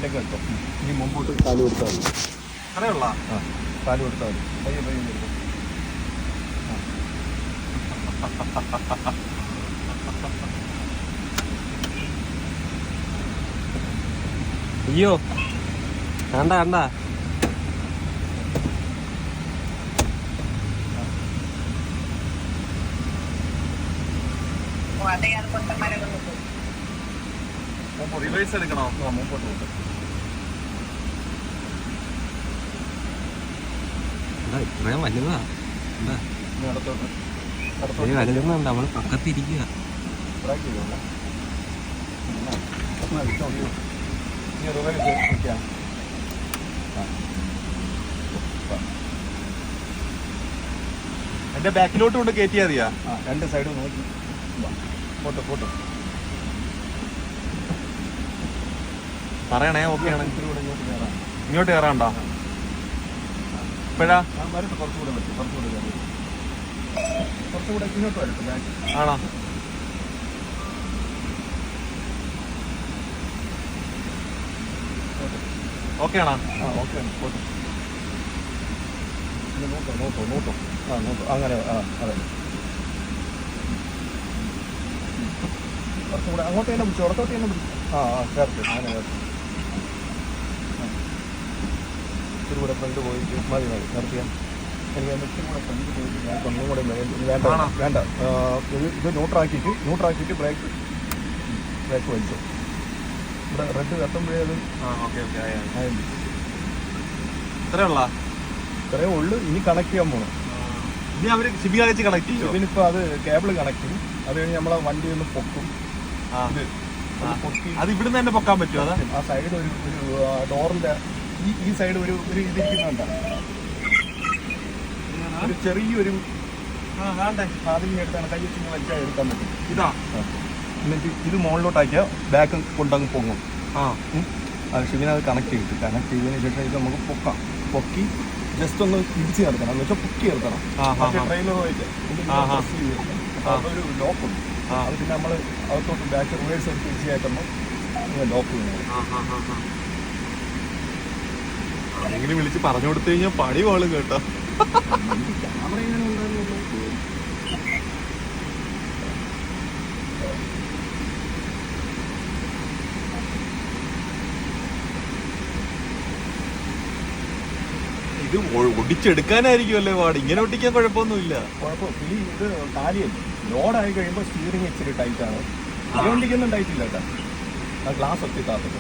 ഫ്രണ്ടിലേക്ക് എടുത്തോ. ഇനി മുമ്പോട്ട് കാല് കൊടുത്താൽ മതി. അറിയുള്ള കാല് കൊടുത്താൽ മതി. പയ്യെ പയ്യെ എടുക്കും. അയ്യോ കണ്ട കണ്ട റിവേഴ്സ് എടുക്കണോ? മുമ്പോട്ട് പോകും. ഇത്രയും വലുതാ അടുത്തോട്ട് വലുതുന്നുണ്ട്. നമ്മള് പക്കത്തിരിക്കുക. ബ്രേക്ക് ചെയ്യുമോ? ഇനി റിവേഴ്സ് നിൽക്കാം. എന്റെ ബാക്കിലോട്ട് കൊണ്ട് കയറ്റിയാ മതിയാ? രണ്ട് സൈഡ് നോക്കി ഫോട്ടോ ഫോട്ടോ പറയണേ. ഓക്കെ ആണ്. ഇത്തിരി കൂടെ ഇങ്ങോട്ട് കയറാം. ഇങ്ങോട്ട് കയറാണ്ടോ? ഇപ്പഴാ വരട്ടെ, കുറച്ചുകൂടെ പറ്റും. കുറച്ചുകൂടെ കയറി കുറച്ചുകൂടെ ഇങ്ങോട്ട് വരട്ടെ. ബാക്ക് ആണോ? ഓക്കെ ആണോ? Okay photo. നോട്ടോ നോട്ടോ നോട്ടോ നോട്ടോ അങ്ങനെ അതെ. കുറച്ചുകൂടെ അങ്ങോട്ട് തന്നെ പിടിച്ചു. ഉറത്തോട്ട് തന്നെ പിടിച്ചു. കയറട്ടെ. അങ്ങനെ കയറട്ടെ. ഇത്തിരി കൂടെ ഫ്രണ്ട് പോയിട്ട് മതി മതി നിർത്തിയാൽ. എനിക്ക് ഇത്തിരി കൂടെ ഫ്രണ്ട് പോയിട്ട് ബാക്ക് ഒന്നും കൂടെ വേണ്ട. ഇത് ന്യൂട്രാക്കിയിട്ട് ബ്രേക്ക് വലിച്ചു. ഇവിടെ റെഡ് കത്തുമ്പോഴേ അത് ഇത്രയേ ഉള്ളു. ഇനി കണക്ട് ചെയ്യാൻ പോകണം. ഇനി അവര് സിബി വെച്ച് കണക്ട് ചെയ്യും. ഇതിനിപ്പോൾ അത് കേബിൾ കണക്ട് ചെയ്യും. അത് കഴിഞ്ഞ് നമ്മളെ വണ്ടി ഒന്ന് പൊക്കും. അത് ഇവിടുന്ന് തന്നെ പൊക്കാൻ പറ്റുമോ? അതാ ആ സൈഡ് ഒരു ഡോറിന്റെ ഈ സൈഡ് ഒരു ഇതിരിക്കുന്നുണ്ടാ. ഒരു ചെറിയൊരു അതിന് എടുത്താണ് കൈ വെച്ച് വലിച്ചാൽ എടുക്കാൻ പറ്റും. ഇതാ. എന്നിട്ട് ഇത് മുകളിലോട്ടാക്കിയാൽ ബാക്ക് കൊണ്ടങ്ങ് പൊങ്ങും. അത് ഷിവിനത് കണക്ട് ചെയ്തതിന് ശേഷം ഇത് നമുക്ക് പൊക്കി ജസ്റ്റ് ഒന്ന് ഇടിച്ച് നിർത്തണം. എന്ന് വെച്ചാൽ പൊക്കി നിർത്തണം. ട്രെയിലറുമായിട്ട് അതൊരു ലോക്കുണ്ട്. അത് പിന്നെ നമ്മൾ അകത്തോട്ട് ബാക്ക് റിവേഴ്സ് എടുത്ത് ഇടിച്ച് കയറ്റുമ്പോൾ ലോക്ക് വീണത്. ആരെങ്കിലും വിളിച്ച് പറഞ്ഞു കൊടുത്തു കഴിഞ്ഞാൽ പണി പോളും കേട്ടോ. ക്യാമറ ഇങ്ങനെ ഉണ്ടായിരുന്നു. ഇത് ഒടിച്ചെടുക്കാനായിരിക്കുമല്ലേ പാട്. ഇങ്ങനെ ഒട്ടിക്കാൻ കുഴപ്പമൊന്നുമില്ല. ഇത് കാലിയല്ലേ. ലോഡായി കഴിയുമ്പോൾ സ്റ്റിയറിംഗ് ഇച്ചിരി ടൈറ്റാണ്. ഇതുകൊണ്ടിരിക്കൊന്നും ടൈറ്റ് ഇല്ല കേട്ടോ. ആ ഗ്ലാസ് ഒത്തി താത്തത്.